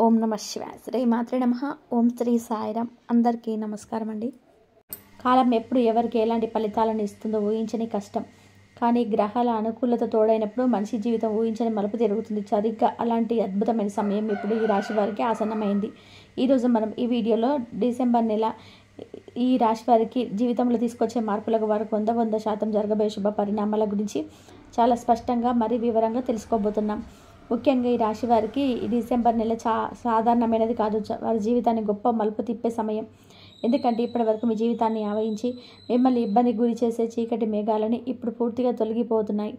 ఓం నమ శివాయ. శ్రీ మాత్రే నమః. ఓం శ్రీ సాయిరామ్. అందరికీ నమస్కారం అండి. కాలం ఎప్పుడు ఎవరికి ఎలాంటి ఫలితాలను ఇస్తుందో ఊహించని కష్టం. కానీ గ్రహాల అనుకూలత తోడైనప్పుడు మనిషి జీవితం ఊహించని మలుపు తిరుగుతుంది. సరిగ్గా అలాంటి అద్భుతమైన సమయం ఇప్పుడు ఈ రాశి వారికి ఆసన్నమైంది. ఈరోజు మనం ఈ వీడియోలో డిసెంబర్ నెల ఈ రాశి వారికి జీవితంలో తీసుకొచ్చే మార్పులకు వారికి 100% జరగబోయే శుభ పరిణామాల గురించి చాలా స్పష్టంగా మరి వివరంగా తెలుసుకోబోతున్నాం. ముఖ్యంగా ఈ రాశి వారికి ఈ డిసెంబర్ నెల సాధారణమైనది కాదు. వారి జీవితాన్ని గొప్ప మలుపు తిప్పే సమయం. ఎందుకంటే ఇప్పటి వరకు మీ జీవితాన్ని ఆవహించి మిమ్మల్ని ఇబ్బందికి గురి చేసే చీకటి మేఘాలని ఇప్పుడు పూర్తిగా తొలగిపోతున్నాయి.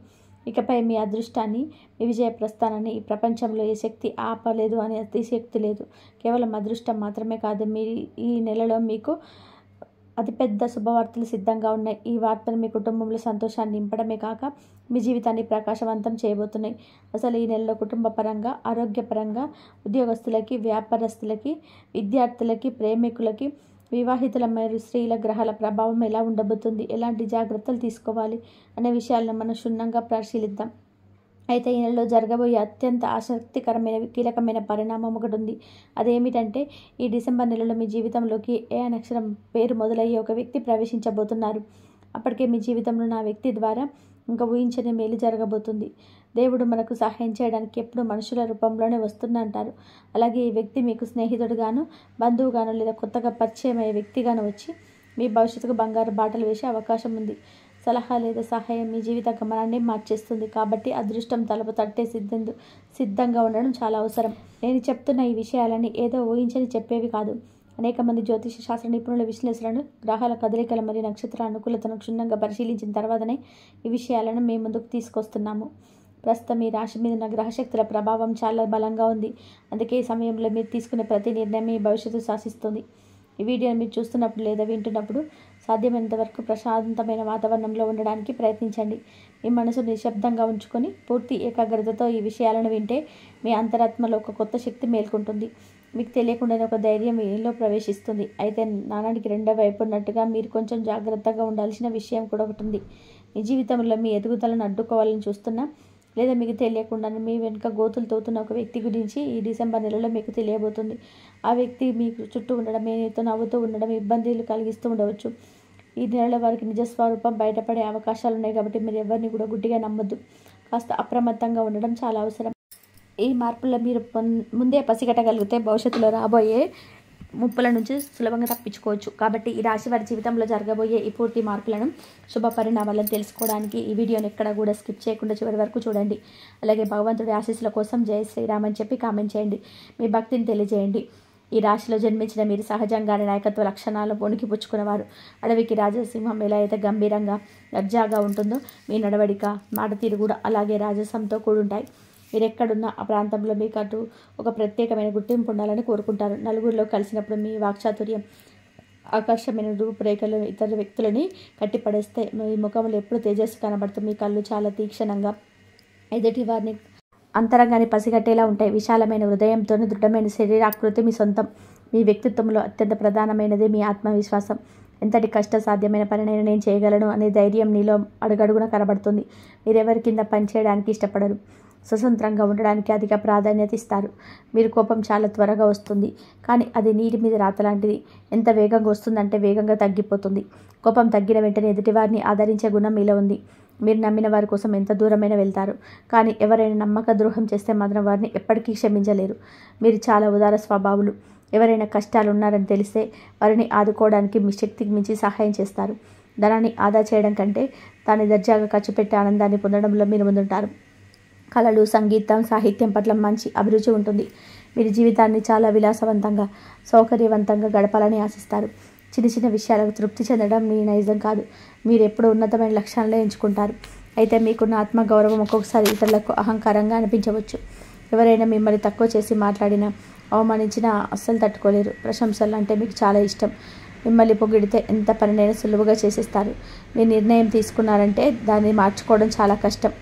ఇకపై మీ అదృష్టాన్ని, మీ విజయ ప్రస్థానాన్ని ఈ ప్రపంచంలో ఏ శక్తి ఆపలేదు అనే అతిశక్తి లేదు. కేవలం అదృష్టం మాత్రమే కాదు, మీ ఈ నెలలో మీకు అతిపెద్ద శుభవార్తలు సిద్ధంగా ఉన్నాయి. ఈ వార్తలు మీ కుటుంబంలో సంతోషాన్ని నింపడమే కాక మీ జీవితాన్ని ప్రకాశవంతం చేయబోతున్నాయి. అసలు ఈ నెలలో కుటుంబ పరంగా, ఆరోగ్యపరంగా, ఉద్యోగస్తులకి, వ్యాపారస్తులకి, విద్యార్థులకి, ప్రేమికులకి, వివాహితుల మరియు స్త్రీల గ్రహాల ప్రభావం ఎలా ఉండబోతుంది, ఎలాంటి జాగ్రత్తలు తీసుకోవాలి అనే విషయాలను మనం క్షుణ్ణంగా పరిశీలిద్దాం. అయితే ఈ నెలలో జరగబోయే అత్యంత ఆసక్తికరమైన కీలకమైన పరిణామం ఒకటి ఉంది. అదేమిటంటే ఈ డిసెంబర్ నెలలో మీ జీవితంలోకి ఏ అక్షరం పేరు మొదలయ్యే ఒక వ్యక్తి ప్రవేశించబోతున్నారు. అప్పటికే మీ జీవితంలో నా వ్యక్తి ద్వారా ఇంకా ఊహించని మేలు జరగబోతుంది. దేవుడు మనకు సహాయం చేయడానికి ఎప్పుడు మనుషుల రూపంలోనే వస్తుందంటారు. అలాగే ఈ వ్యక్తి మీకు స్నేహితుడుగాను, బంధువుగాను లేదా కొత్తగా పరిచయం అయ్యే వ్యక్తిగాను వచ్చి మీ భవిష్యత్తుకు బంగారు బాటలు వేసే అవకాశం ఉంది. సలహా లేదా సహాయం మీ జీవిత గమనాన్ని మార్చేస్తుంది. కాబట్టి అదృష్టం తలుపు తట్టే సిద్ధంగా ఉండడం చాలా అవసరం. నేను చెప్తున్న ఈ విషయాలని ఏదో ఊహించని చెప్పేవి కాదు. అనేక మంది జ్యోతిష శాస్త్ర నిపుణుల విశ్లేషణలు, గ్రహాల కదలికల మరియు నక్షత్ర అనుకూలతను క్షుణ్ణంగా పరిశీలించిన తర్వాతనే ఈ విషయాలను మీ ముందుకు తీసుకొస్తున్నాము. ప్రస్తుతం ఈ రాశి మీద ఉన్న గ్రహశక్తుల ప్రభావం చాలా బలంగా ఉంది. అందుకే ఈ సమయంలో మీరు తీసుకునే ప్రతి నిర్ణయం మీ భవిష్యత్తు శాసిస్తుంది. ఈ వీడియోని మీరు చూస్తున్నప్పుడు లేదా వింటున్నప్పుడు సాధ్యమైనంత వరకు ప్రశాంతమైన వాతావరణంలో ఉండడానికి ప్రయత్నించండి. మీ మనసు నిశ్శబ్దంగా ఉంచుకొని పూర్తి ఏకాగ్రతతో ఈ విషయాలను వింటే మీ అంతరాత్మలో ఒక కొత్త శక్తి మేల్కొంటుంది. మీకు తెలియకుండానే ఒక ధైర్యం మీలో ప్రవేశిస్తుంది. అయితే నాణానికి రెండో వైపు ఉన్నట్టుగా మీరు కొంచెం జాగ్రత్తగా ఉండాల్సిన విషయం కూడా ఒకటి ఉంది. మీ జీవితంలో మీ ఎదుగుదలను అడ్డుకోవాలని చూస్తున్నా లేదా మీకు తెలియకుండానే మీ వెనుక గోతులు తోతున్న ఒక వ్యక్తి గురించి ఈ డిసెంబర్ నెలలో మీకు తెలియబోతుంది. ఆ వ్యక్తి మీకు చుట్టూ ఉండడం, మీతో నవ్వుతూ ఉండడం ఇబ్బందులు కలిగిస్తూ ఉండవచ్చు. ఈ నెలలో వారికి నిజస్వరూపం బయటపడే అవకాశాలు ఉన్నాయి. కాబట్టి మీరు ఎవరిని కూడా గుడ్డిగా నమ్మొద్దు. కాస్త అప్రమత్తంగా ఉండడం చాలా అవసరం. ఈ మార్పుల్లో మీరు ముందే పసిగట్టగలిగితే భవిష్యత్తులో రాబోయే ముప్పుల నుంచి సులభంగా తప్పించుకోవచ్చు. కాబట్టి ఈ రాశి వారి జీవితంలో జరగబోయే ఈ పూర్తి మార్పులను, శుభ పరిణామాలను తెలుసుకోవడానికి ఈ వీడియోని ఎక్కడ కూడా స్కిప్ చేయకుండా చివరి వరకు చూడండి. అలాగే భగవంతుడి ఆశీస్సుల కోసం జై శ్రీరామ్ అని చెప్పి కామెంట్ చేయండి. మీ భక్తిని తెలియజేయండి. ఈ రాశిలో జన్మించిన మీరు సహజంగానే నాయకత్వ లక్షణాలు పుచ్చుకున్నవారు. అడవికి రాజసింహం ఎలా అయితే గంభీరంగా దర్జాగా ఉంటుందో మీ నడవడిక, మాట తీరు కూడా అలాగే రాజసంతో కూడుంటాయి. మీరు ఎక్కడున్న ఆ ప్రాంతంలో మీకు అటు ఒక ప్రత్యేకమైన గుర్తింపు ఉండాలని కోరుకుంటారు. నలుగురిలో కలిసినప్పుడు మీ వాక్చాతుర్యం, ఆకర్షమైన రూపురేఖలు ఇతర వ్యక్తులని కట్టిపడేస్తే మీ ముఖంలో ఎప్పుడు తేజస్సు కనబడుతుంది. మీ కళ్ళు చాలా తీక్షణంగా ఎదుటి వారిని అంతరంగాన్ని పసిగట్టేలా ఉంటాయి. విశాలమైన హృదయంతో దృఢమైన శరీరాకృతి మీ సొంతం. మీ వ్యక్తిత్వంలో అత్యంత ప్రధానమైనది మీ ఆత్మవిశ్వాసం. ఎంతటి కష్ట సాధ్యమైన పనినైనా నేను చేయగలను అనే ధైర్యం నీలో అడుగడుగున కనబడుతుంది. మీరెవరి కింద పనిచేయడానికి ఇష్టపడరు. స్వతంత్రంగా ఉండడానికి అధిక ప్రాధాన్యత ఇస్తారు. మీరు కోపం చాలా త్వరగా వస్తుంది, కానీ అది నీటి మీద రాత లాంటిది. ఎంత వేగంగా వస్తుందంటే వేగంగా తగ్గిపోతుంది. కోపం తగ్గిన వెంటనే ఎదుటివారిని ఆదరించే గుణం మీలో ఉంది. మీరు నమ్మిన వారి కోసం ఎంత దూరమైనా వెళ్తారు. కానీ ఎవరైనా నమ్మక ద్రోహం చేస్తే మాత్రం వారిని ఎప్పటికీ క్షమించలేరు. మీరు చాలా ఉదార స్వభావులు. ఎవరైనా కష్టాలు ఉన్నారని తెలిస్తే వారిని ఆదుకోవడానికి మీ శక్తికి మించి సహాయం చేస్తారు. ధనాన్ని ఆదా చేయడం కంటే దాన్ని దర్జాగా ఖర్చు పెట్టే ఆనందాన్ని పొందడంలో మీరు ముందుంటారు. కళలు, సంగీతం, సాహిత్యం పట్ల మంచి అభిరుచి ఉంటుంది. మీరు జీవితాన్ని చాలా విలాసవంతంగా, సౌకర్యవంతంగా గడపాలని ఆశిస్తారు. చిన్న చిన్న విషయాలకు తృప్తి చెందడం మీ నైజం కాదు. మీరు ఎప్పుడూ ఉన్నతమైన లక్ష్యాలనే ఎంచుకుంటారు. అయితే మీకున్న ఆత్మగౌరవం ఒక్కొక్కసారి ఇతరులకు అహంకారంగా అనిపించవచ్చు. ఎవరైనా మిమ్మల్ని తక్కువ చేసి మాట్లాడినా, అవమానించినా అస్సలు తట్టుకోలేరు. ప్రశంసలు అంటే మీకు చాలా ఇష్టం. మిమ్మల్ని పొగిడితే ఎంత పనినైనా సులువుగా చేసేస్తారు. మీ నిర్ణయం తీసుకున్నారంటే దాన్ని మార్చుకోవడం చాలా కష్టం.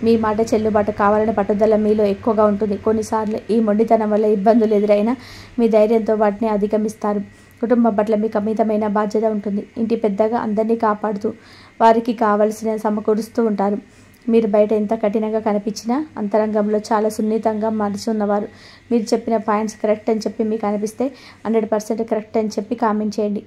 మీ మాట చెల్లుబాటు కావాలనే పట్టుదల మీలో ఎక్కువగా ఉంటుంది. కొన్నిసార్లు ఈ మొండితనం వల్ల ఇబ్బందులు ఎదురైనా మీ ధైర్యంతో వాటిని అధిగమిస్తారు. కుటుంబం పట్ల మీకు అమితమైన బాధ్యత ఉంటుంది. ఇంటి పెద్దగా అందరినీ కాపాడుతూ వారికి కావలసిన సమకూరుస్తూ ఉంటారు. మీరు బయట ఎంత కఠినంగా కనిపించినా అంతరంగంలో చాలా సున్నితంగా మనసు ఉన్నవారు. మీరు చెప్పిన పాయింట్స్ కరెక్ట్ అని చెప్పి మీకు అనిపిస్తే 100% కరెక్ట్ అని చెప్పి కామెంట్ చేయండి.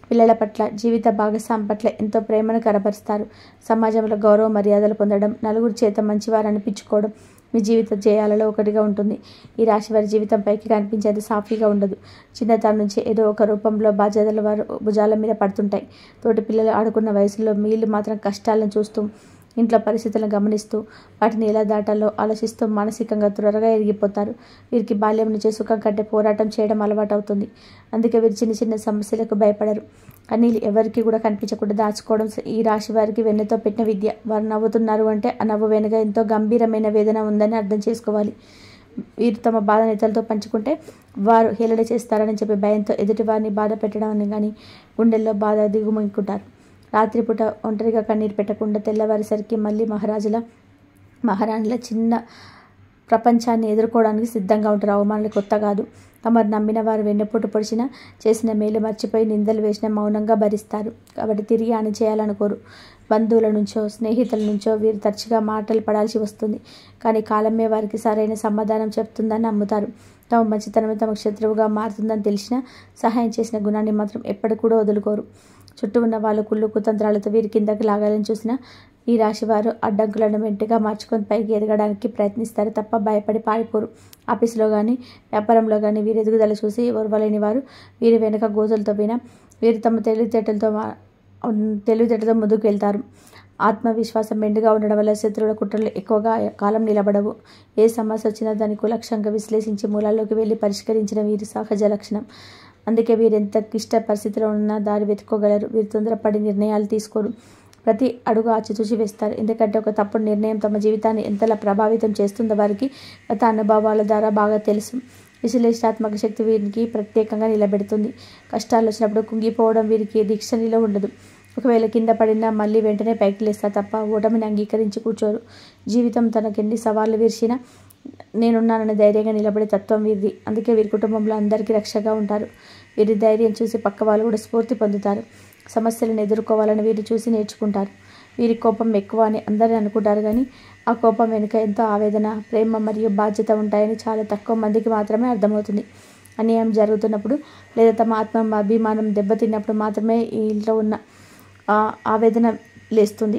పిల్లల పట్ల, జీవిత భాగస్వామి పట్ల ఎంతో ప్రేమను కనబరుస్తారు. సమాజంలో గౌరవ మర్యాదలు పొందడం, నలుగురి చేత మంచివారు అనిపించుకోవడం మీ జీవిత జయాలలో ఒకటిగా ఉంటుంది. ఈ రాశి వారి జీవితం పైకి కనిపించేది సాఫీగా ఉండదు. చిన్నతనం నుంచి ఏదో ఒక రూపంలో బాధ్యతలు వారు భుజాల మీద పడుతుంటాయి. తోటి పిల్లలు ఆడుకున్న వయసులో వీళ్ళు మాత్రం కష్టాలను చూస్తూ, ఇంట్లో పరిస్థితులను గమనిస్తూ, వాటిని ఎలా దాటాలో ఆలోచిస్తూ మానసికంగా త్వరగా ఎరిగిపోతారు. వీరికి బాల్యం నుంచి సుఖం కంటే పోరాటం చేయడం అలవాటు అవుతుంది. అందుకే వీరు చిన్న చిన్న సమస్యలకు భయపడరు. కన్నీళ్ళు ఎవరికి కూడా కనిపించకుండా దాచుకోవడం ఈ రాశి వారికి వెన్నతో పెట్టిన విద్య. వారు నవ్వుతున్నారు అంటే ఆ నవ్వు వెనుక ఎంతో గంభీరమైన వేదన ఉందని అర్థం చేసుకోవాలి. వీరు తమ బాధను ఇతరులతో పంచుకుంటే వారు హేళన చేస్తారని చెప్పి భయంతో ఎదుటి వారిని బాధ పెట్టడం కానీ గుండెల్లో బాధ దిగుముకుంటారు. రాత్రిపూట ఒంటరిగా కన్నీరు పెట్టకుండా తెల్లవారేసరికి మళ్ళీ మహారాణిల చిన్న ప్రపంచాన్ని ఎదుర్కోవడానికి సిద్ధంగా ఉంటారు. అవమానాలు కొత్త కాదు. తమరు నమ్మిన వారు వెన్నెపోటు పొడిచినా, చేసిన మేలు మర్చిపోయి నిందలు వేసిన మౌనంగా భరిస్తారు. కాబట్టి తిరిగి అని చేయాలనుకోరు. బంధువుల నుంచో స్నేహితుల నుంచో వీరు తరచుగా మాటలు పడాల్సి వస్తుంది. కానీ కాలమే వారికి సరైన సమాధానం చెప్తుందని నమ్ముతారు. తమ మంచితనమే తమ శత్రువుగా మారుతుందని తెలిసినా సహాయం చేసిన గుణాన్ని మాత్రం ఎప్పటికి కూడా వదులుకోరు. చుట్టూ ఉన్న వాళ్ళు కుళ్ళు కుతంత్రాలతో వీరి కిందకి లాగాలని చూసినా ఈ రాశివారు అడ్డంకులను వెంటగా మార్చుకొని పైకి ఎదగడానికి ప్రయత్నిస్తారు తప్ప భయపడి పారిపోరు. ఆఫీసులో కానీ వ్యాపారంలో కానీ వీరి ఎదుగుదల చూసి ఓర్వలేని వారు వీరి వెనుక గోతులతో వినా వీరు తమ తెలివితేటతో ముందుకు వెళ్తారు. ఆత్మవిశ్వాసం మెండుగా ఉండడం వల్ల శత్రువుల కుట్రలు ఎక్కువగా కాలం నిలబడవు. ఏ సమస్య వచ్చినా దాన్ని కులక్షంగా విశ్లేషించి మూలాల్లోకి వెళ్ళి పరిష్కరించిన వీరి సహజ లక్షణం. అందుకే వీరు ఎంత క్లిష్ట పరిస్థితిలో ఉన్నా దారి వెతుక్కోగలరు. వీరు తొందరపడి నిర్ణయాలు తీసుకోరు. ప్రతి అడుగు ఆచితూచి వేస్తారు. ఎందుకంటే ఒక తప్పుడు నిర్ణయం తమ జీవితాన్ని ఎంతలా ప్రభావితం చేస్తుందో వారికి గత అనుభవాల ద్వారా బాగా తెలుసు. విశ్లేషణాత్మక శక్తి వీరికి ప్రత్యేకంగా నిలబెడుతుంది. కష్టాలు వచ్చినప్పుడు కుంగిపోవడం వీరికి డిక్షనరీలో ఉండదు. ఒకవేళ కింద పడినా మళ్ళీ వెంటనే పైకి లేస్తారు తప్ప ఓటమిని అంగీకరించి కూర్చోరు. జీవితం తనకెన్ని సవాళ్లు విరిచినా నేనున్నానని ధైర్యంగా నిలబడే తత్వం వీరిది. అందుకే వీరి కుటుంబంలో అందరికీ రక్షగా ఉంటారు. వీరి ధైర్యం చూసి పక్క వాళ్ళు కూడా స్ఫూర్తి పొందుతారు. సమస్యలను ఎదుర్కోవాలని వీరు చూసి నేర్చుకుంటారు. వీరి కోపం ఎక్కువ అని అందరూ అనుకుంటారు, కానీ ఆ కోపం వెనుక ఎంతో ఆవేదన, ప్రేమ మరియు బాధ్యత ఉంటాయని చాలా తక్కువ మందికి మాత్రమే అర్థమవుతుంది. అన్యాయం జరుగుతున్నప్పుడు లేదా తమ అభిమానం దెబ్బతిన్నప్పుడు మాత్రమే ఈ ఇంట్లో ఉన్న ఆవేదన లేస్తుంది.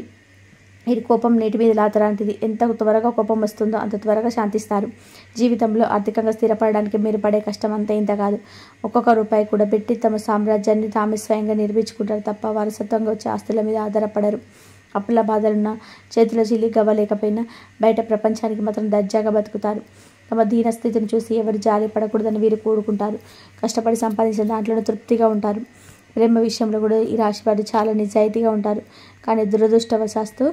ఇది కోపం నీటి మీద లాత లాంటిది. ఎంత త్వరగా కోపం వస్తుందో అంత త్వరగా శాంతిస్తారు. జీవితంలో ఆర్థికంగా స్థిరపడడానికి మీరు పడే కష్టం అంతా ఇంత కాదు. ఒక్కొక్క రూపాయి కూడా పెట్టి తమ సామ్రాజ్యాన్ని తామే స్వయంగా నిర్మించుకుంటారు తప్ప వారసత్వంగా వచ్చే ఆస్తుల మీద ఆధారపడరు. అప్పుల బాధలున్నా, చేతిలో చిల్లి గవ్వలేకపోయినా బయట ప్రపంచానికి మాత్రం దర్జాగా బతుకుతారు. తమ దీనస్థితిని చూసి ఎవరు జాలి పడకూడదని వీరు కోరుకుంటారు. కష్టపడి సంపాదించిన దాంట్లోనే తృప్తిగా ఉంటారు. ప్రేమ విషయంలో కూడా ఈ రాశి వారు చాలా నిజాయితీగా ఉంటారు. కానీ దురదృష్టవశాత్తు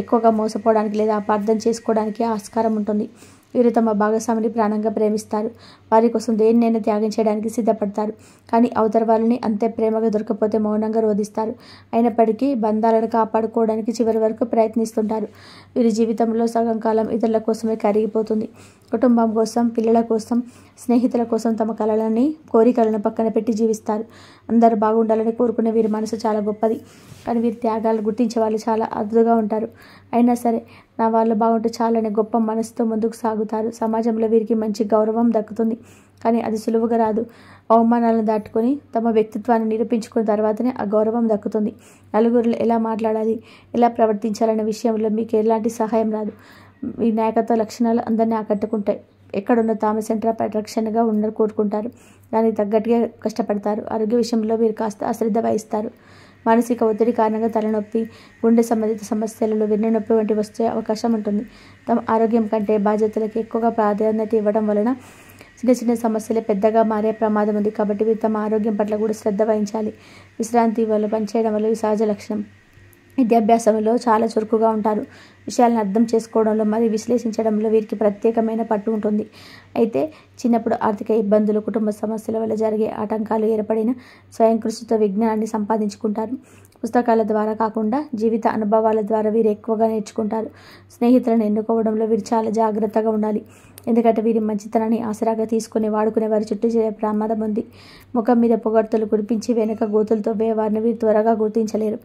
ఎక్కువగా మోసపోవడానికి లేదా అపార్థం చేసుకోవడానికి ఆస్కారం ఉంటుంది. వీరు తమ భాగస్వామిని ప్రాణంగా ప్రేమిస్తారు. వారి కోసం దేన్నైనా త్యాగం చేయడానికి సిద్ధపడతారు. కానీ అవతల వాళ్ళని అంతే ప్రేమగా దొరకపోతే మౌనంగా రోధిస్తారు. అయినప్పటికీ బంధాలను కాపాడుకోవడానికి చివరి వరకు ప్రయత్నిస్తుంటారు. వీరి జీవితంలో సగం కాలం ఇతరుల కోసమే కరిగిపోతుంది. కుటుంబం కోసం, పిల్లల కోసం, స్నేహితుల కోసం తమ కలలని, కోరికలను పక్కన పెట్టి జీవిస్తారు. అందరూ బాగుండాలని కోరుకునే వీరి మనసు చాలా గొప్పది. కానీ వీరి త్యాగాలు గుర్తించే వాళ్ళు చాలా అరుదుగా ఉంటారు. అయినా సరే నా వాళ్ళు బాగుంటే చాలనే గొప్ప మనసుతో ముందుకు సాగుతారు. సమాజంలో వీరికి మంచి గౌరవం దక్కుతుంది. కానీ అది సులువుగా రాదు. అవమానాలను దాటుకొని తమ వ్యక్తిత్వాన్ని నిరూపించుకున్న తర్వాతనే ఆ గౌరవం దక్కుతుంది. నలుగురిలో ఎలా మాట్లాడాలి, ఎలా ప్రవర్తించాలనే విషయంలో మీకు ఎలాంటి సహాయం రాదు. ఈ నాయకత్వ లక్షణాలు అందరినీ ఆకట్టుకుంటాయి. ఎక్కడున్న తాము సెంటర్ ఆఫ్ అట్రాక్షన్గా కోరుకుంటారు. దానికి తగ్గట్టుగా కష్టపడతారు. ఆరోగ్య విషయంలో వీరు కాస్త అశ్రద్ధ వహిస్తారు. మానసిక ఒత్తిడి కారణంగా తలనొప్పి, గుండె సంబంధిత సమస్యలలో వెన్నునొప్పి వంటి వచ్చే అవకాశం ఉంటుంది. తమ ఆరోగ్యం కంటే బాధ్యతలకు ఎక్కువగా ప్రాధాన్యత ఇవ్వడం వలన చిన్న చిన్న సమస్యలే పెద్దగా మారే ప్రమాదం ఉంది. కాబట్టి వీరు తమ ఆరోగ్యం పట్ల కూడా శ్రద్ధ వహించాలి. విశ్రాంతి వల్ల పనిచేయడం వల్ల సహజ లక్షణం. విద్యాభ్యాసంలో చాలా చురుకుగా ఉంటారు. విషయాలను అర్థం చేసుకోవడంలో మరియు విశ్లేషించడంలో వీరికి ప్రత్యేకమైన పట్టు ఉంటుంది. అయితే చిన్నప్పుడు ఆర్థిక ఇబ్బందులు, కుటుంబ సమస్యల వల్ల జరిగే ఆటంకాలు ఏర్పడిన స్వయం కృషితో విజ్ఞానాన్ని సంపాదించుకుంటారు. పుస్తకాల ద్వారా కాకుండా జీవిత అనుభవాల ద్వారా వీరు ఎక్కువగా నేర్చుకుంటారు. స్నేహితులను ఎన్నుకోవడంలో వీరు చాలా జాగ్రత్తగా ఉండాలి. ఎందుకంటే వీరి మంచితనాన్ని ఆసరాగా తీసుకుని వాడుకునే వారి చుట్టూ చేరే ప్రమాదం ఉంది. ముఖం మీద పొగడ్తలు కురిపించి వెనుక గోతులతో వారిని వీరు త్వరగా గుర్తించలేరు.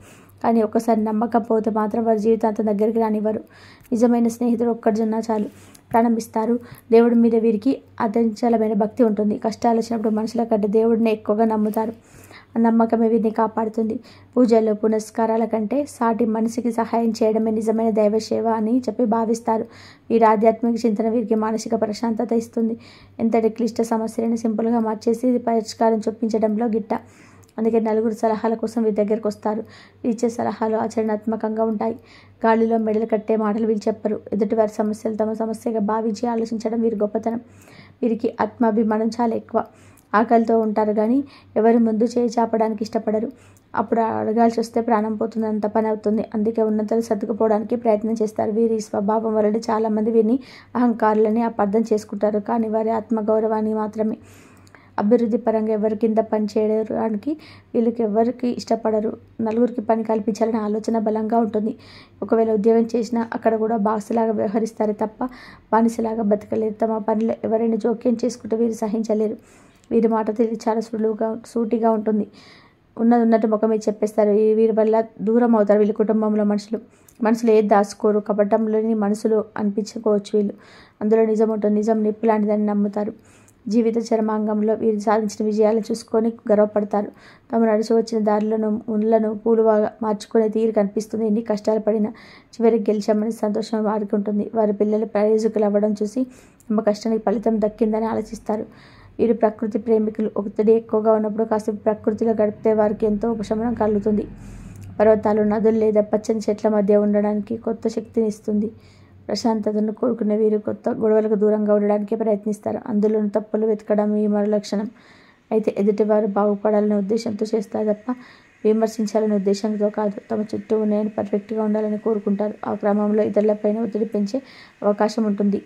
కానీ ఒక్కసారి నమ్మకం పోతే మాత్రం వారి జీవితాంతం దగ్గరికి రానివ్వరు. నిజమైన స్నేహితుడు ఒక్కడున్నా చాలు, ప్రాణం ఇస్తారు. దేవుడి మీద వీరికి అచంచలమైన భక్తి ఉంటుంది. కష్టాలు వచ్చినప్పుడు మనుషుల కంటే దేవుడిని ఎక్కువగా నమ్ముతారు. ఆ నమ్మకమే వీరిని కాపాడుతుంది. పూజలు పునస్కారాల కంటే సాటి మనిషికి సహాయం చేయడమే నిజమైన దైవ సేవ అని చెప్పి భావిస్తారు. వీరి ఆధ్యాత్మిక చింతన వీరికి మానసిక ప్రశాంతత ఇస్తుంది. ఎంతటి క్లిష్ట సమస్యలను సింపుల్గా మార్చేసి పరిష్కారం చూపించడంలో గిట్ట. అందుకే నలుగురు సలహాల కోసం వీరి దగ్గరికి వస్తారు. ఇచ్చే సలహాలు ఆచరణాత్మకంగా ఉంటాయి. గాలిలో మెడలు కట్టే మాటలు వీరు చెప్పరు. ఎదుటివారి సమస్యలు తమ సమస్యగా భావించి ఆలోచించడం వీరి గొప్పతనం. వీరికి ఆత్మాభిమానం చాలా ఎక్కువ. ఆకలితో ఉంటారు కానీ ఎవరి ముందు చేయి చాపడానికి ఇష్టపడరు. అప్పుడు అడగాల్సి వస్తే ప్రాణం పోతున్నంత పని అవుతుంది. అందుకే ఉన్నతలు సర్దుకుపోవడానికి ప్రయత్నం చేస్తారు. వీరి స్వభావం వలన చాలామంది వీరిని అహంకారులని అపార్థం చేసుకుంటారు. కానీ వారి ఆత్మగౌరవాన్ని మాత్రమే. అభివృద్ధి పరంగా ఎవరి కింద పని చేయడానికి వీళ్ళకి ఎవరికి ఇష్టపడరు. నలుగురికి పని కల్పించాలనే ఆలోచన బలంగా ఉంటుంది. ఒకవేళ ఉద్యోగం చేసినా అక్కడ కూడా బాసులాగా వ్యవహరిస్తారు తప్ప బానిసలాగా బతకలేరు. తమ పనిలో ఎవరైనా జోక్యం చేసుకుంటే వీరు సహించలేరు. వీరి మాట తెలిసి చాలా సూటిగా ఉంటుంది. ఉన్నట్టు ముఖం మీద చెప్పేస్తారు. వీరి వల్ల దూరం అవుతారు వీళ్ళ కుటుంబంలో మనుషులు ఏది దాచుకోరు. కపటంలోని మనుషులు అనిపించుకోవచ్చు వీళ్ళు. అందులో నిజం ఉంటుంది. నిజం నిప్పు లాంటిదని నమ్ముతారు. జీవిత చరమాంగంలో వీరు సాధించిన విజయాలను చూసుకొని గర్వపడతారు. తాము నడిచి వచ్చిన దారిలను ముళ్ళను పూలుగా మార్చుకునే తీరు కనిపిస్తుంది. ఎన్ని కష్టాలు పడినా చివరికి గెలిచామని సంతోషం వారికి ఉంటుంది. వారి పిల్లలు ప్రయోజకులు అవ్వడం చూసి తమ కష్టానికి ఫలితం దక్కిందని ఆలోచిస్తారు. వీరు ప్రకృతి ప్రేమికులు. ఒత్తిడి ఎక్కువగా ఉన్నప్పుడు కాసేపు ప్రకృతిలో గడిపితే వారికి ఎంతో ఉపశమనం కలుగుతుంది. పర్వతాలు, నదులు లేదా పచ్చని చెట్ల మధ్య ఉండడానికి కొత్త శక్తిని ఇస్తుంది. ప్రశాంతతను కోరుకునే వీరు కొత్త గొడవలకు దూరంగా ఉండడానికి ప్రయత్నిస్తారు. అందులోని తప్పులు వెతకడం ఈ మరో లక్షణం. అయితే ఎదుటివారు బాగుపడాలనే ఉద్దేశంతో చేస్తారు తప్ప విమర్శించాలనే ఉద్దేశంతో కాదు. తమ చుట్టూ ఉన్నాయని పర్ఫెక్ట్గా ఉండాలని కోరుకుంటారు. ఆ క్రమంలో ఇతరులపైన ఒత్తిడి పెంచే అవకాశం ఉంటుంది.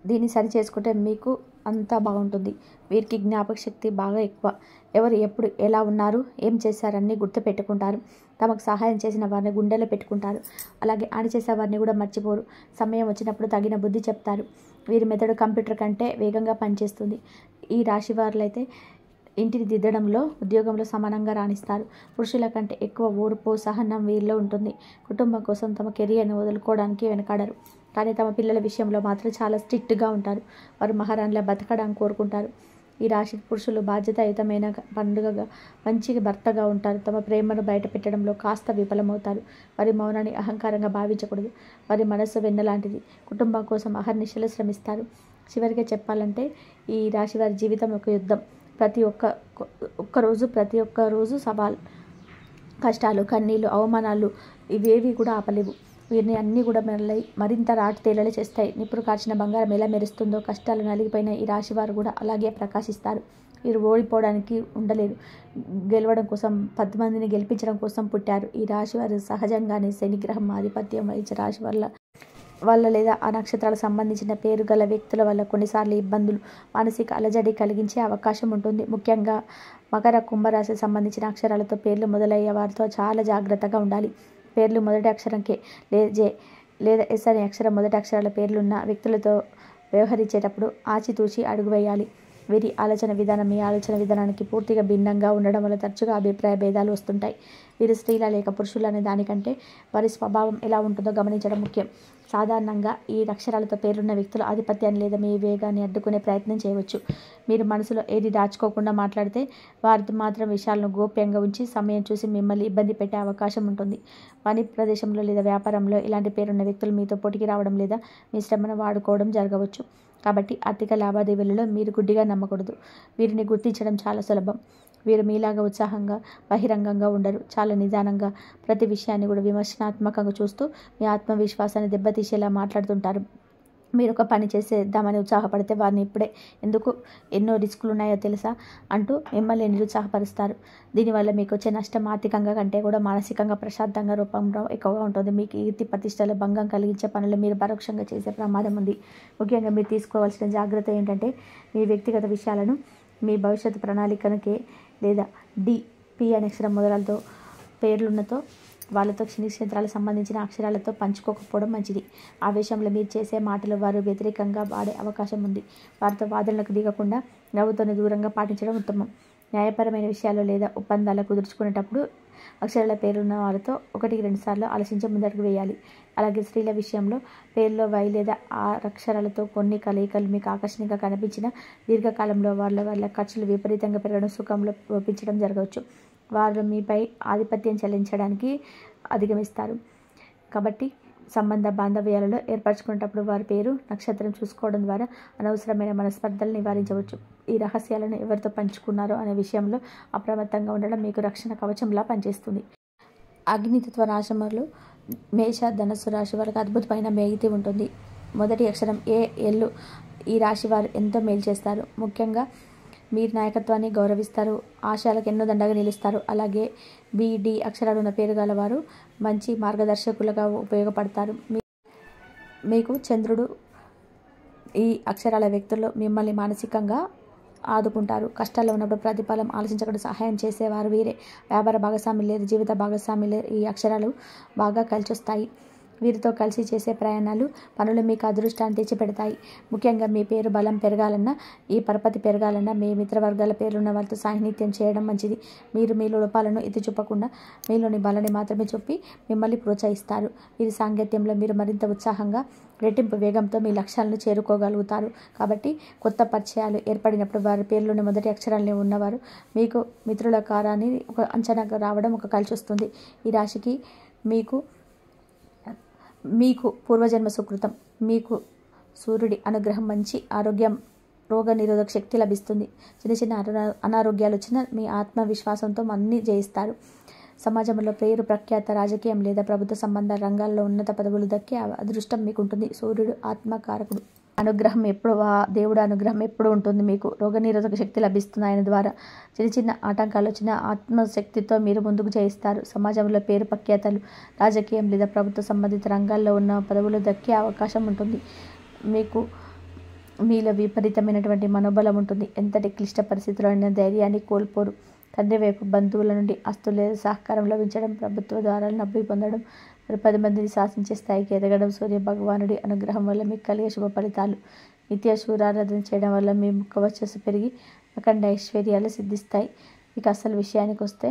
దీన్ని సరి చేసుకుంటే మీకు అంతా బాగుంటుంది. వీరికి జ్ఞాపక శక్తి బాగా ఎక్కువ. ఎవరు ఎప్పుడు ఎలా ఉన్నారు, ఏం చేశారన్నీ గుర్తు పెట్టుకుంటారు. తమకు సహాయం చేసిన వారిని గుండెలో పెట్టుకుంటారు. అలాగే హాని చేసే వారిని కూడా మర్చిపోరు. సమయం వచ్చినప్పుడు తగిన బుద్ధి చెప్తారు. వీరి మెదడు కంప్యూటర్ కంటే వేగంగా పనిచేస్తుంది. ఈ రాశి వారులైతే ఇంటిని దిద్దడంలో, ఉద్యోగంలో సమానంగా రాణిస్తారు. పురుషుల కంటే ఎక్కువ ఓర్పు, సహనం వీరిలో ఉంటుంది. కుటుంబం కోసం తమ కెరియర్ను వదులుకోవడానికి వెనకాడరు. కానీ తమ పిల్లల విషయంలో మాత్రం చాలా స్ట్రిక్ట్గా ఉంటారు. వారు మహారాణిలా బతకడానికి కోరుకుంటారు. ఈ రాశి పురుషులు బాధ్యతాయుతమైన పండుగగా మంచి భర్తగా ఉంటారు. తమ ప్రేమను బయట పెట్టడంలో కాస్త విఫలమవుతారు. వారి మౌనాన్ని అహంకారంగా భావించకూడదు. వారి మనస్సు వెన్నలాంటిది. కుటుంబం కోసం అహర్నిశలు శ్రమిస్తారు. చివరిగా చెప్పాలంటే ఈ రాశి వారి జీవితం ఒక యుద్ధం. ప్రతి ఒక్క రోజు సవాల్, కష్టాలు, కన్నీళ్ళు, అవమానాలు ఇవేవి కూడా ఆపలేవు. వీరిని అన్నీ కూడా మరింత రాటు తేలలు చేస్తాయి. నిప్పుడు కాచిన బంగారం ఎలా మెరుస్తుందో కష్టాలు నలిగిపోయిన ఈ రాశి వారు కూడా అలాగే ప్రకాశిస్తారు. వీరు ఓడిపోవడానికి ఉండలేరు. గెలవడం కోసం, 10 మందిని గెలిపించడం కోసం పుట్టారు. ఈ రాశి వారు సహజంగానే శనిగ్రహం ఆధిపత్యం వహించే రాశి వల్ల లేదా ఆ నక్షత్రాలకు సంబంధించిన పేరు గల వ్యక్తుల వల్ల కొన్నిసార్లు ఇబ్బందులు, మానసిక అలజడి కలిగించే అవకాశం ఉంటుంది. ముఖ్యంగా మకర, కుంభరాశికి సంబంధించిన అక్షరాలతో పేర్లు మొదలయ్యే వారితో చాలా జాగ్రత్తగా ఉండాలి. పేర్లు మొదటి అక్షరం కే లేదా ఎస్ అనే అక్షరం మొదటి అక్షరాల పేర్లున్న వ్యక్తులతో వ్యవహరించేటప్పుడు ఆచితూచి అడుగు వేయాలి. వీరి ఆలోచన విధానం మీ ఆలోచన విధానానికి పూర్తిగా భిన్నంగా ఉండడం వల్ల తరచుగా అభిప్రాయ భేదాలు వస్తుంటాయి. వీరు స్త్రీల లేక పురుషులు అనే దానికంటే వారి స్వభావం ఎలా ఉంటుందో గమనించడం ముఖ్యం. సాధారణంగా ఈ అక్షరాలతో పేరున్న వ్యక్తుల ఆధిపత్యాన్ని లేదా మీ వేగాన్ని అడ్డుకునే ప్రయత్నం చేయవచ్చు. మీరు మనసులో ఏది దాచుకోకుండా మాట్లాడితే వారితో మాత్రం విషయాలను గోప్యంగా ఉంచి సమయం చూసి మిమ్మల్ని ఇబ్బంది పెట్టే అవకాశం ఉంటుంది. పని ప్రదేశంలో లేదా వ్యాపారంలో ఇలాంటి పేరున్న వ్యక్తులు మీతో పోటీకి రావడం లేదా మీ శ్రమను వాడుకోవడం జరగవచ్చు. కాబట్టి ఆర్థిక లావాదేవీలలో మీరు గుడ్డిగా నమ్మకూడదు. వీరిని గుర్తించడం చాలా సులభం. వీరు మీలాగా ఉత్సాహంగా, బహిరంగంగా ఉండరు. చాలా నిదానంగా, ప్రతి విషయాన్ని కూడా విమర్శనాత్మకంగా చూస్తూ మీ ఆత్మవిశ్వాసాన్ని దెబ్బతీసేలా మాట్లాడుతుంటారు. మీరు ఒక పని చేసేద్దామని ఉత్సాహపడితే వారిని ఇప్పుడే ఎందుకు, ఎన్నో రిస్కులు ఉన్నాయో తెలుసా అంటూ మిమ్మల్ని నిరుత్సాహపరుస్తారు. దీనివల్ల మీకు వచ్చే నష్టం ఆర్థికంగా కంటే కూడా మానసికంగా ప్రశాంతంగా రూపంలో ఎక్కువగా ఉంటుంది. మీకు కీర్తి ప్రతిష్టలు భంగం కలిగించే పనులు మీరు పరోక్షంగా చేసే ప్రమాదం ఉంది. ముఖ్యంగా మీరు తీసుకోవాల్సిన జాగ్రత్త ఏంటంటే మీ వ్యక్తిగత విషయాలను, మీ భవిష్యత్తు ప్రణాళికను కే లేదా డి, పి అనే అక్షరం మొదలతో పేర్లున్నతో వాళ్ళతో క్షేత్రాలకు సంబంధించిన అక్షరాలతో పంచుకోకపోవడం మంచిది. ఆవేశంలో మీరు చేసే మాటలు వారు వ్యతిరేకంగా వాడే అవకాశం ఉంది. వారితో వాదనలకు దిగకుండా నవ్వుతోనే దూరంగా పాటించడం ఉత్తమం. న్యాయపరమైన విషయాలు లేదా ఒప్పందాలు కుదుర్చుకునేటప్పుడు అక్షరాల పేరున్న వారితో 1-2 సార్లు ఆలోచించి ముందడుగు వేయాలి. అలాగే స్త్రీల విషయంలో పేర్లో వై లేదా ఆర్ అక్షరాలతో కొన్ని కలయికలు మీకు ఆకర్షణీయంగా కనిపించిన దీర్ఘకాలంలో వాళ్ళ ఖర్చులు విపరీతంగా పెరగడం, సుఖంలో లోపించడం జరగవచ్చు. వారు మీపై ఆధిపత్యం చెల్లించడానికి అధిగమిస్తారు. కాబట్టి సంబంధ బాంధవ్యాలలో ఏర్పరచుకునేటప్పుడు వారి పేరు, నక్షత్రం చూసుకోవడం ద్వారా అనవసరమైన మనస్పర్ధలు నివారించవచ్చు. ఈ రహస్యాలను ఎవరితో పంచుకున్నారో అనే విషయంలో అప్రమత్తంగా ఉండడం మీకు రక్షణ కవచంలా పనిచేస్తుంది. అగ్నితత్వ రాశులు మేష, ధనుస్సు రాశి వారికి అద్భుతమైన మేగితి ఉంటుంది. మొదటి అక్షరం ఏ, ఎల్లు ఈ రాశి వారు ఎంతో మేలు చేస్తారు. ముఖ్యంగా మీరు నాయకత్వాన్ని గౌరవిస్తారు, ఆశయాలకు ఎన్నో దండగా నిలుస్తారు. అలాగే బి, డి అక్షరాలు ఉన్న పేరు గల వారు మంచి మార్గదర్శకులుగా ఉపయోగపడతారు. మీకు చంద్రుడు ఈ అక్షరాల వ్యక్తుల్లో మిమ్మల్ని మానసికంగా ఆదుకుంటారు. కష్టాల్లో ఉన్నప్పుడు ప్రతిఫలం ఆలోచించకుండా సహాయం చేసేవారు వీరే. వ్యాపార భాగస్వామి లేదా జీవిత భాగస్వామి ఈ అక్షరాలు బాగా కలిసొస్తాయి. వీరితో కలిసి చేసే ప్రయాణాలు, పనులు మీకు అదృష్టాన్ని తెచ్చిపెడతాయి. ముఖ్యంగా మీ పేరు బలం పెరగాలన్నా, ఈ పరపతి పెరగాలన్నా మీ మిత్రవర్గాల పేర్లున్న వారితో సాన్నిహిత్యం చేయడం మంచిది. మీరు మీ లోపాలను ఎత్తి చూపకుండా మీలోని బలాన్ని మాత్రమే చూపి మిమ్మల్ని ప్రోత్సహిస్తారు. వీరి సాంగత్యంలో మీరు మరింత ఉత్సాహంగా, రెట్టింపు వేగంతో మీ లక్ష్యాలను చేరుకోగలుగుతారు. కాబట్టి కొత్త పరిచయాలు ఏర్పడినప్పుడు వారి పేర్లోని మొదటి అక్షరాలని ఉన్నవారు మీకు మిత్రుల కారాన్ని ఒక అంచనాగా రావడం ఒక కలిసి వస్తుంది. ఈ రాశికి మీకు పూర్వజన్మ సుకృతం. మీకు సూర్యుడి అనుగ్రహం, మంచి ఆరోగ్యం, రోగ నిరోధక శక్తి లభిస్తుంది. చిన్న అనారోగ్యాలు వచ్చినా మీ ఆత్మవిశ్వాసంతో అన్ని జయిస్తారు. సమాజంలో పేరు ప్రఖ్యాత, రాజకీయం లేదా ప్రభుత్వ సంబంధ రంగాల్లో ఉన్నత పదవులు దక్కే అదృష్టం మీకుంటుంది. సూర్యుడు ఆత్మకారకుడు. అనుగ్రహం ఎప్పుడు దేవుడు అనుగ్రహం ఎప్పుడు ఉంటుంది. మీకు రోగనిరోధక శక్తి లభిస్తుంది. ఆయన ద్వారా చిన్న ఆటంకాలు వచ్చిన ఆత్మశక్తితో మీరు ముందుకు చేయిస్తారు. సమాజంలో పేరు ప్రఖ్యాతలు, రాజకీయం లేదా ప్రభుత్వ సంబంధిత రంగాల్లో ఉన్న పదవులు దక్కే అవకాశం ఉంటుంది. మీలో విపరీతమైనటువంటి మనోబలం ఉంటుంది. ఎంతటి క్లిష్ట పరిస్థితుల్లో ధైర్యాన్ని కోల్పోరు. తండ్రి వైపు బంధువుల నుండి ఆస్తులు లేదా సహకారం లభించడం, ప్రభుత్వ ద్వారా నబ్బి పొందడం, 10 మందిని శాసించే స్థాయికి ఎదగడం సూర్య భగవానుడి అనుగ్రహం వల్ల మీకు కలిగే శుభ ఫలితాలు. నిత్య సూర్యారాధన చేయడం వల్ల మీ ముఖ వర్చస్సు పెరిగి అఖండ ఐశ్వర్యాలు సిద్ధిస్తాయి. ఇక అసలు విషయానికి వస్తే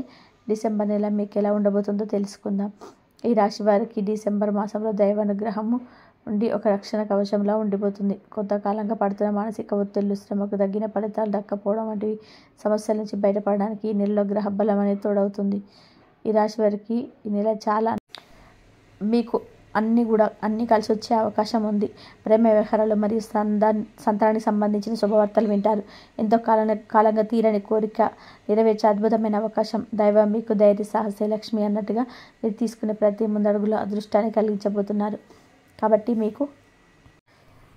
డిసెంబర్ నెల మీకు ఎలా ఉండబోతుందో తెలుసుకుందాం. ఈ రాశి వారికి డిసెంబర్ మాసంలో దైవానుగ్రహము ఉండి ఒక రక్షణ కవచంలా ఉండిపోతుంది. కొంతకాలంగా పడుతున్న మానసిక ఒత్తిళ్లు, శ్రమకు తగ్గిన ఫలితాలు దక్కపోవడం వంటివి సమస్యల నుంచి బయటపడడానికి ఈ నెలలో గ్రహ బలం అనేది తోడవుతుంది. ఈ రాశి వారికి ఈ నెల చాలా మీకు అన్నీ కలిసి వచ్చే అవకాశం ఉంది. ప్రేమ వ్యవహారాలు మరియు సంతానానికి సంబంధించిన శుభవార్తలు వింటారు. ఎంతో కాలంగా తీరని కోరిక నెరవేర్చే అద్భుతమైన అవకాశం. దైవం మీకు ధైర్య సాహసే లక్ష్మి అన్నట్టుగా మీరు తీసుకునే ప్రతి ముందడుగులో అదృష్టాన్ని కలిగించబోతున్నారు. కాబట్టి మీకు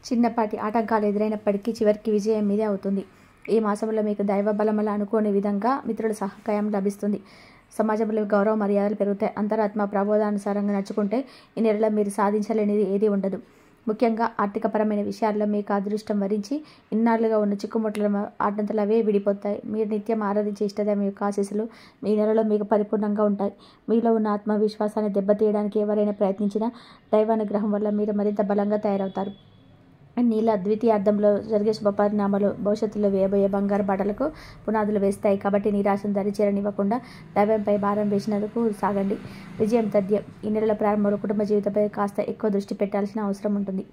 చిన్నపాటి ఆటంకాలు ఎదురైనప్పటికీ చివరికి విజయం మీదే అవుతుంది. ఈ మాసంలో మీకు దైవ బలం వల్ల అనుకోని విధంగా మిత్రుల సహకారం లభిస్తుంది. సమాజంలో గౌరవ మర్యాదలు పెరుగుతాయి. అంతరాత్మ ప్రబోధానుసారంగా నడుచుకుంటే ఈ నెలలో మీరు సాధించలేనిది ఏదీ ఉండదు. ముఖ్యంగా ఆర్థికపరమైన విషయాల్లో మీకు అదృష్టం వరించి ఇన్నాళ్లుగా ఉన్న చిక్కుముట్ల ఆటంతలు అవే విడిపోతాయి. మీరు నిత్యం ఆరాధించే ఇష్టదైవం యొక్క ఆశీస్సులు మీ నెలలో మీకు పరిపూర్ణంగా ఉంటాయి. మీలో ఉన్న ఆత్మవిశ్వాసాన్ని దెబ్బతీయడానికి ఎవరైనా ప్రయత్నించినా దైవానుగ్రహం వల్ల మీరు మరింత బలంగా తయారవుతారు. నీళ్ళ ద్వితీయార్థంలో జరిగే శుభపరిణామాలు భవిష్యత్తులో వేయబోయే బంగారు బాటలకు పునాదులు వేస్తాయి. కాబట్టి నిరాశను దరిచేరనివ్వకుండా దైవంపై భారం వేసినందుకు సాగండి. విజయం తథ్యం. ఈ నెలల ప్రారంభంలో కుటుంబ జీవితంపై కాస్త ఎక్కువ దృష్టి పెట్టాల్సిన అవసరం ఉంటుంది.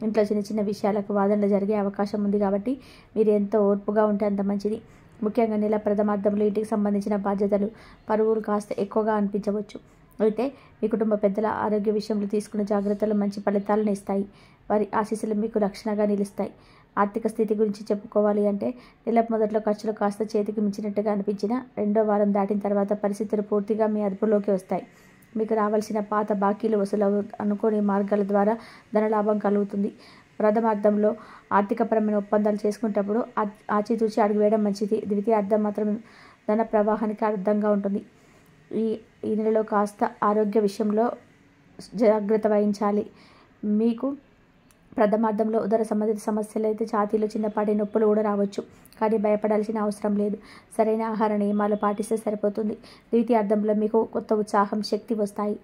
ఇంట్లో చిన్న విషయాలకు వాదనలు జరిగే అవకాశం ఉంది. కాబట్టి మీరు ఎంతో ఓర్పుగా ఉంటే అంత మంచిది. ముఖ్యంగా నెల ప్రథమార్థంలో ఇంటికి సంబంధించిన బాధ్యతలు, పరువులు కాస్త ఎక్కువగా అనిపించవచ్చు. అయితే మీ కుటుంబ పెద్దల ఆరోగ్య విషయంలో తీసుకున్న జాగ్రత్తలు మంచి ఫలితాలను ఇస్తాయి. వారి ఆశీస్సులు మీకు రక్షణగా నిలుస్తాయి. ఆర్థిక స్థితి గురించి చెప్పుకోవాలి అంటే నెల మొదట్లో ఖర్చులు కాస్త చేతికి మించినట్టుగా అనిపించినా రెండో వారం దాటిన తర్వాత పరిస్థితులు పూర్తిగా మీ అదుపులోకి వస్తాయి. మీకు రావాల్సిన పాత బాకీలు వసూలు అనుకోని మార్గాల ద్వారా ధనలాభం కలుగుతుంది. ప్రథమార్థంలో ఆర్థికపరమైన ఒప్పందాలు చేసుకునేటప్పుడు ఆచితూచి అడుగు వేయడం మంచిది. ద్వితీయార్థం మాత్రం ధన ప్రవాహానికి అర్థంగా ఉంటుంది. ఈ నెలలో కాస్త ఆరోగ్య విషయంలో జాగ్రత్త వహించాలి. మీకు ప్రథమార్థంలో ఉదర సంబంధిత సమస్యలు అయితే ఛాతీలో చిన్నపాటి నొప్పులు కూడా రావచ్చు. కానీ భయపడాల్సిన అవసరం లేదు. సరైన ఆహార నియమాలు పాటిస్తే సరిపోతుంది. ద్వితీయార్థంలో మీకు కొత్త ఉత్సాహం, శక్తి వస్తాయి.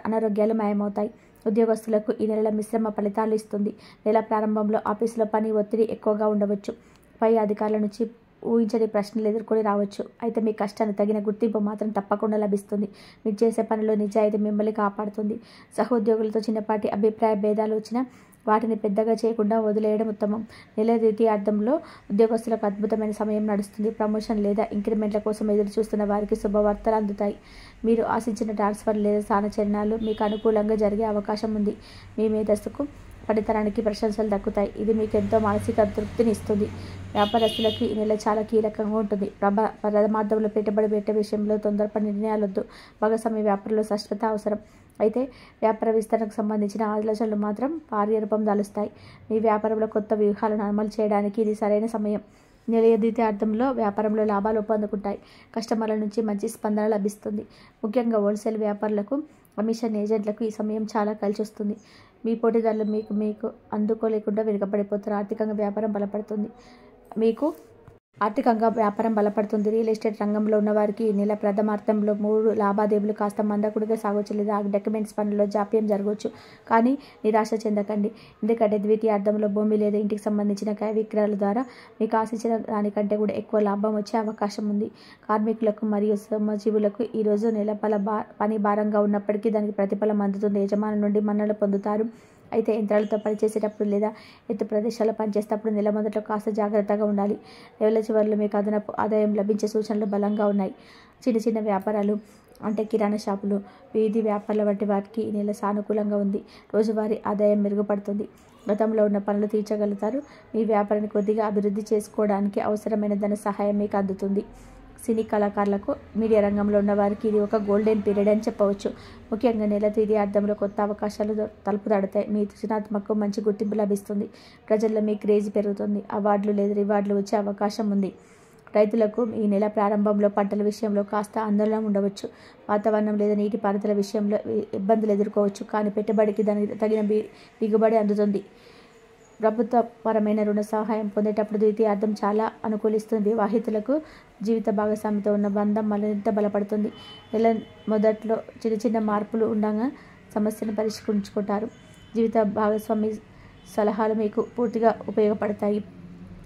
అనారోగ్యాలు మాయమవుతాయి. ఉద్యోగస్తులకు ఈ నెల మిశ్రమ ఫలితాలు ఇస్తుంది. నెల ప్రారంభంలో ఆఫీసులో పని ఒత్తిడి ఎక్కువగా ఉండవచ్చు. పై అధికారుల నుంచి ఊహించని ప్రశ్నలు ఎదుర్కొని రావచ్చు. అయితే మీ కష్టానికి తగిన గుర్తింపు మాత్రం తప్పకుండా లభిస్తుంది. మీరు చేసే పనిలో నిజాయితీ మిమ్మల్ని కాపాడుతుంది. సహోద్యోగులతో చిన్నపాటి అభిప్రాయ భేదాలు వచ్చినా వాటిని పెద్దగా చేయకుండా వదిలేయడం ఉత్తమం. నెల ద్వితీయార్థంలో ఉద్యోగస్తులకు అద్భుతమైన సమయం నడుస్తుంది. ప్రమోషన్ లేదా ఇంక్రిమెంట్ల కోసం ఎదురు చూస్తున్న వారికి శుభవార్తలు అందుతాయి. మీరు ఆశించిన ట్రాన్స్ఫర్ లేదా స్థానచలనాలు మీకు అనుకూలంగా జరిగే అవకాశం ఉంది. మీ మేధస్సుకు పనితనానికి ప్రశంసలు దక్కుతాయి. ఇది మీకు ఎంతో మానసిక తృప్తిని ఇస్తుంది. వ్యాపారస్తులకు ఈ నెల చాలా కీలకంగా ఉంటుంది. ప్రథమార్థంలో పెట్టుబడి పెట్టే విషయంలో తొందరపడి నిర్ణయాలొద్దు. భాగస్వామి వ్యాపారంలో స్పష్టత అవసరం. అయితే వ్యాపార విస్తరణకు సంబంధించిన ఆలోచనలు మాత్రం కార్యరూపం దాలుస్తాయి. మీ వ్యాపారంలో కొత్త వ్యూహాలను అమలు చేయడానికి ఇది సరైన సమయం. నెల ద్వితీయార్థంలో వ్యాపారంలో లాభాలు పొందుకుంటాయి. కస్టమర్ల నుంచి మంచి స్పందన లభిస్తుంది. ముఖ్యంగా హోల్సేల్ వ్యాపారులకు, కమిషన్ ఏజెంట్లకు ఈ సమయం చాలా కలిసి వస్తుంది. మీ పోటీదారులు మీకు అందుకోలేకుండా వెనుకబడిపోతారు. ఆర్థికంగా వ్యాపారం బలపడుతుంది. రియల్ ఎస్టేట్ రంగంలో ఉన్నవారికి ఈ నెల ప్రథమార్థంలో 3 లావాదేవీలు కాస్త మందకుడిగా సాగొచ్చు లేదా డాక్యుమెంట్స్ పనుల్లో జాప్యం జరగవచ్చు. కానీ నిరాశ చెందకండి. ఎందుకంటే ద్వితీయార్థంలో భూమి లేదా ఇంటికి సంబంధించిన క్రయ విక్రయాల ద్వారా మీకు ఆశించిన దానికంటే కూడా ఎక్కువ లాభం వచ్చే అవకాశం ఉంది. కార్మికులకు మరియు శ్రమజీవులకు ఈ రోజు నెల పని భారంగా ఉన్నప్పటికీ దానికి ప్రతిఫలం అందుతుంది. యజమానుల నుండి మన్ననలు పొందుతారు. అయితే యంత్రాలతో పనిచేసేటప్పుడు లేదా ఎత్తు ప్రదేశాల్లో పనిచేసేటప్పుడు నెల మొదట్లో కాస్త జాగ్రత్తగా ఉండాలి. నెల చివరిలో మీకు అదనపు ఆదాయం లభించే సూచనలు బలంగా ఉన్నాయి. చిన్న వ్యాపారాలు అంటే కిరాణా షాపులు, వీధి వ్యాపారాల వంటి వాటికి ఈ నెల సానుకూలంగా ఉంది. రోజువారీ ఆదాయం మెరుగుపడుతుంది. గతంలో ఉన్న పనులు తీర్చగలుగుతారు. మీ వ్యాపారాన్ని కొద్దిగా అభివృద్ధి చేసుకోవడానికి అవసరమైన ధన సహాయం మీకు అందుతుంది. సినీ కళాకారులకు, మీడియా రంగంలో ఉన్న వారికి ఇది ఒక గోల్డెన్ పీరియడ్ అని చెప్పవచ్చు. ముఖ్యంగా నెల ద్వితీయార్థంలో కొత్త అవకాశాలు తలుపు తడతాయి. మీ సృజనాత్మకకు మంచి గుర్తింపు లభిస్తుంది. ప్రజల్లో మీ క్రేజ్ పెరుగుతుంది. అవార్డులు లేదా రివార్డులు వచ్చే అవకాశం ఉంది. రైతులకు ఈ నెల ప్రారంభంలో పంటల విషయంలో కాస్త ఆందోళన ఉండవచ్చు. వాతావరణం లేదా నీటిపారుదల విషయంలో ఇబ్బందులు ఎదుర్కోవచ్చు. కానీ పెట్టుబడికి దానికి తగిన దిగుబడి అందుతుంది. ప్రభుత్వపరమైన రుణ సహాయం పొందేటప్పుడు ద్వితీయార్థం చాలా అనుకూలిస్తుంది. వివాహితులకు జీవిత భాగస్వామితో ఉన్న బంధం మరింత బలపడుతుంది. నెల మొదట్లో చిన్న మార్పులు ఉండగా సమస్యను పరిష్కరించుకుంటారు. జీవిత భాగస్వామి సలహాలు మీకు పూర్తిగా ఉపయోగపడతాయి.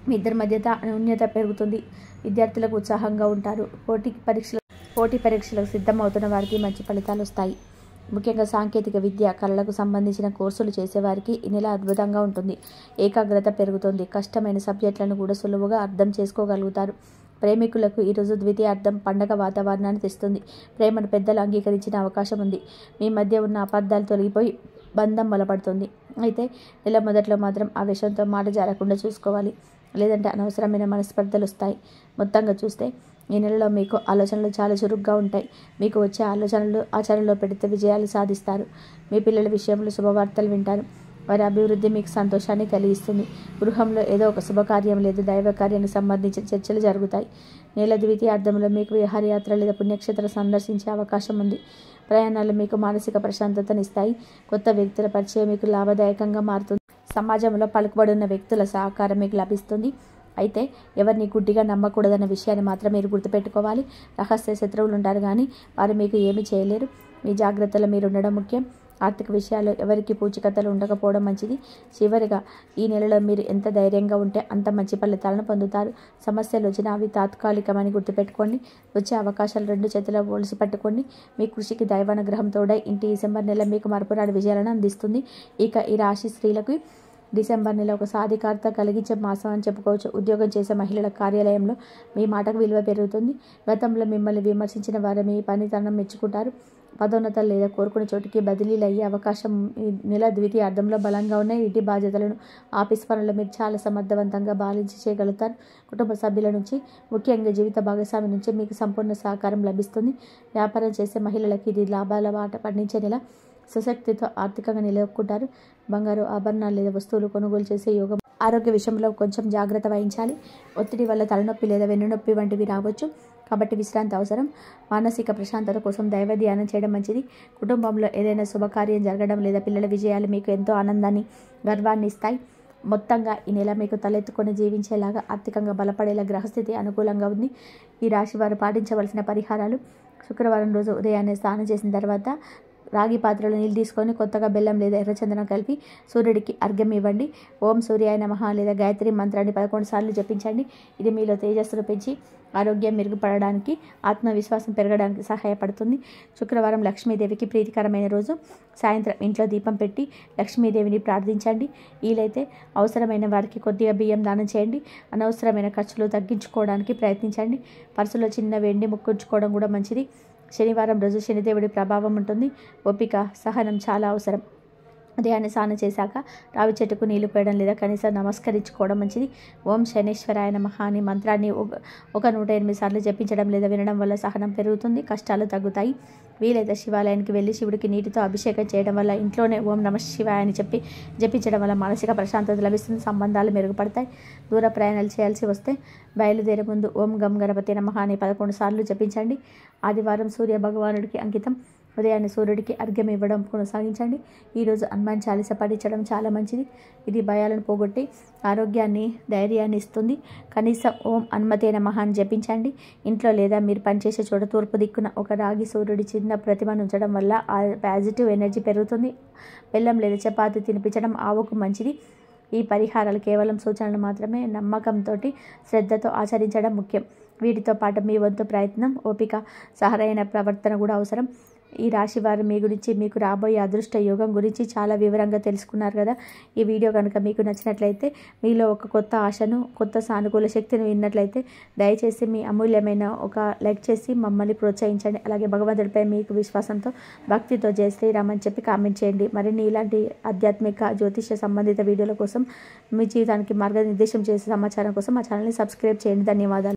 మీ ఇద్దరి మధ్య అన్యోన్యత పెరుగుతుంది. విద్యార్థులకు ఉత్సాహంగా ఉంటారు. పోటీ పరీక్షలకు సిద్ధమవుతున్న వారికి మంచి ఫలితాలు వస్తాయి. ముఖ్యంగా సాంకేతిక విద్య, కళలకు సంబంధించిన కోర్సులు చేసేవారికి ఈ నెల అద్భుతంగా ఉంటుంది. ఏకాగ్రత పెరుగుతుంది. కష్టమైన సబ్జెక్టులను కూడా సులువుగా అర్థం చేసుకోగలుగుతారు. ప్రేమికులకు ఈరోజు ద్వితీయార్థం పండగ వాతావరణాన్ని తెస్తుంది. ప్రేమను పెద్దలు అంగీకరించిన అవకాశం ఉంది. మీ మధ్య ఉన్న అపార్థాలు తొలగిపోయి బంధం బలపడుతుంది. అయితే నెల మొదట్లో మాత్రం ఆవేశంతో మాట జారకుండా చూసుకోవాలి. లేదంటే అనవసరమైన మనస్పర్ధలు వస్తాయి. మొత్తంగా చూస్తే ఈ నెలలో మీకు ఆలోచనలు చాలా చురుగ్గా ఉంటాయి. మీకు వచ్చే ఆలోచనలు ఆచరణలో పెడితే విజయాలు సాధిస్తారు. మీ పిల్లల విషయంలో శుభవార్తలు వింటారు. వారి అభివృద్ధి మీకు సంతోషాన్ని కలిగిస్తుంది. గృహంలో ఏదో ఒక శుభకార్యం లేదా దైవ కార్యానికి సంబంధించిన చర్చలు జరుగుతాయి. నెల ద్వితీయార్థంలో మీకు విహారయాత్ర లేదా పుణ్యక్షేత్రం సందర్శించే అవకాశం ఉంది. ప్రయాణాలు మీకు మానసిక ప్రశాంతతనిస్తాయి. కొత్త వ్యక్తుల పరిచయం మీకు లాభదాయకంగా మారుతుంది. సమాజంలో పలుకుబడి ఉన్న వ్యక్తుల సహకారం మీకు లభిస్తుంది. అయితే ఎవరిని గుడ్డిగా నమ్మకూడదన్న విషయాన్ని మాత్రం మీరు గుర్తుపెట్టుకోవాలి. రహస్య శత్రువులు ఉంటారు కానీ వారు మీకు ఏమీ చేయలేరు. మీ జాగ్రత్తలో మీరు ఉండడం ముఖ్యం. ఆర్థిక విషయాల్లో ఎవరికి పూచికత్తలు ఉండకపోవడం మంచిది. చివరిగా ఈ నెలలో మీరు ఎంత ధైర్యంగా ఉంటే అంత మంచి ఫలితాలను పొందుతారు. సమస్యలు వచ్చినా అవి తాత్కాలికమని గుర్తుపెట్టుకోండి. వచ్చే అవకాశాలు 2 చేతుల ఒలిసి పట్టుకోండి. మీ కృషికి దైవానుగ్రహం తోడై డిసెంబర్ నెల మీకు మరపురాని విజయాలను అందిస్తుంది. ఇక ఈ రాశి స్త్రీలకు డిసెంబర్ నెల ఒక సాధికారత కలిగించే మాసం అని చెప్పుకోవచ్చు. ఉద్యోగం చేసే మహిళల కార్యాలయంలో మీ మాటకు విలువ పెరుగుతుంది. గతంలో మిమ్మల్ని విమర్శించిన వారు మీ పనితనం మెచ్చుకుంటారు. పదోన్నతలు లేదా కోరుకునే చోటికి బదిలీలు అయ్యే అవకాశం ఈ నెల ద్వితీయార్థంలో బలంగా ఉన్నాయి. ఇంటి బాధ్యతలను, ఆఫీస్ పనులు మీరు చాలా సమర్థవంతంగా బాలించి చేయగలుగుతారు. కుటుంబ సభ్యుల నుంచి, ముఖ్యంగా జీవిత భాగస్వామి నుంచి మీకు సంపూర్ణ సహకారం లభిస్తుంది. వ్యాపారం చేసే మహిళలకి ఇది లాభాల బాట పండించే నెల. సుశక్తితో ఆర్థికంగా నిలదొక్కుంటారు. బంగారు ఆభరణాలు లేదా వస్తువులు కొనుగోలు చేసే యోగం. ఆరోగ్య విషయంలో కొంచెం జాగ్రత్త వహించాలి. ఒత్తిడి వల్ల తలనొప్పి లేదా వెన్నునొప్పి వంటివి రావచ్చు. కాబట్టి విశ్రాంతి అవసరం. మానసిక ప్రశాంతత కోసం దైవ ధ్యానం చేయడం మంచిది. కుటుంబంలో ఏదైనా శుభకార్యం జరగడం లేదా పిల్లల విజయాలు మీకు ఎంతో ఆనందాన్ని, గర్వాన్ని ఇస్తాయి. మొత్తంగా ఈ నెల మీకు తలెత్తుకొని జీవించేలాగా, ఆర్థికంగా బలపడేలా గ్రహస్థితి అనుకూలంగా ఉంది. ఈ రాశి వారు పాటించవలసిన పరిహారాలు: శుక్రవారం రోజు ఉదయాన్నే స్నానం చేసిన తర్వాత రాగి పాత్రలో నీళ్ళు తీసుకొని కొత్తగా బెల్లం లేదా ఎర్రచందనం కలిపి సూర్యుడికి అర్ఘ్యం ఇవ్వండి. ఓం సూర్యాయ నమః లేదా గాయత్రి మంత్రాన్ని 11 సార్లు జపించండి. ఇది మీలో తేజస్సును పెంచి ఆరోగ్యం మెరుగుపడడానికి, ఆత్మవిశ్వాసం పెరగడానికి సహాయపడుతుంది. శుక్రవారం లక్ష్మీదేవికి ప్రీతికరమైన రోజు. సాయంత్రం ఇంట్లో దీపం పెట్టి లక్ష్మీదేవిని ప్రార్థించండి. వీలైతే అవసరమైన వారికి కొద్దిగా బియ్యం దానం చేయండి. అనవసరమైన ఖర్చులు తగ్గించుకోవడానికి ప్రయత్నించండి. పర్సులో చిన్న వెండి ముక్కుంచుకోవడం కూడా మంచిది. శనివారం రోజు శనిదేవుడి ప్రభావం ఉంటుంది. ఓపిక, సహనం చాలా అవసరం. ఉదయాన్నే స్నానం చేశాక రావి చెట్టుకు నీళ్లు పోయడం లేదా కనీసం నమస్కరించుకోవడం మంచిది. ఓం శనేశ్వరాయ నమః అని మంత్రాన్ని ఒక 108 సార్లు జపించడం లేదా వినడం వల్ల సహనం పెరుగుతుంది, కష్టాలు తగ్గుతాయి. వీలైతే శివాలయానికి వెళ్ళి శివుడికి నీటితో అభిషేకం చేయడం వల్ల, ఇంట్లోనే ఓం నమః శివాయ అని చెప్పి జపించడం వల్ల మానసిక ప్రశాంతత లభిస్తుంది, సంబంధాలు మెరుగుపడతాయి. దూర ప్రయాణాలు చేయాల్సి వస్తే బయలుదేరే ముందు ఓం గం గణపతి నమః అని 11 సార్లు జపించండి. ఆదివారం సూర్య భగవానుడికి అంకితం. ఉదయాన్నే సూర్యుడికి అర్ఘ్యం ఇవ్వడం కొనసాగించండి. ఈరోజు హనుమాన్ చాలీస పఠించడం చాలా మంచిది. ఇది భయాలను పోగొట్టి ఆరోగ్యాన్ని, ధైర్యాన్ని ఇస్తుంది. కనీసం ఓం హనుమతే నమః అని జపించండి. ఇంట్లో లేదా మీరు పనిచేసే చోట తూర్పు దిక్కున ఒక రాగి సూర్యుడి చిన్న ప్రతిమను ఉంచడం వల్ల పాజిటివ్ ఎనర్జీ పెరుగుతుంది. బెల్లం లేదా చపాతి తినిపించడం ఆవుకు మంచిది. ఈ పరిహారాలు కేవలం సూచనలు మాత్రమే. నమ్మకంతో, శ్రద్ధతో ఆచరించడం ముఖ్యం. వీటితో పాటు మీ వంతు ప్రయత్నం, ఓపిక, సరైన ప్రవర్తన కూడా అవసరం. ఈ రాశి వారు మీ గురించి, మీకు రాబోయే అదృష్ట యోగం గురించి చాలా వివరంగా తెలుసుకున్నారు కదా. ఈ వీడియో కనుక మీకు నచ్చినట్లయితే, మీలో ఒక కొత్త ఆశను, కొత్త సానుకూల శక్తిని విన్నట్లయితే దయచేసి మీ అమూల్యమైన ఒక లైక్ చేసి మమ్మల్ని ప్రోత్సహించండి. అలాగే భగవంతుడిపై మీకు విశ్వాసంతో, భక్తితో జై శ్రీరామ్ అని చెప్పి కామెంట్ చేయండి. మరిన్ని ఇలాంటి ఆధ్యాత్మిక, జ్యోతిష సంబంధిత వీడియోల కోసం, మీ జీవితానికి మార్గనిర్దేశం చేసే సమాచారం కోసం మా ఛానల్ని సబ్స్క్రైబ్ చేయండి. ధన్యవాదాలు.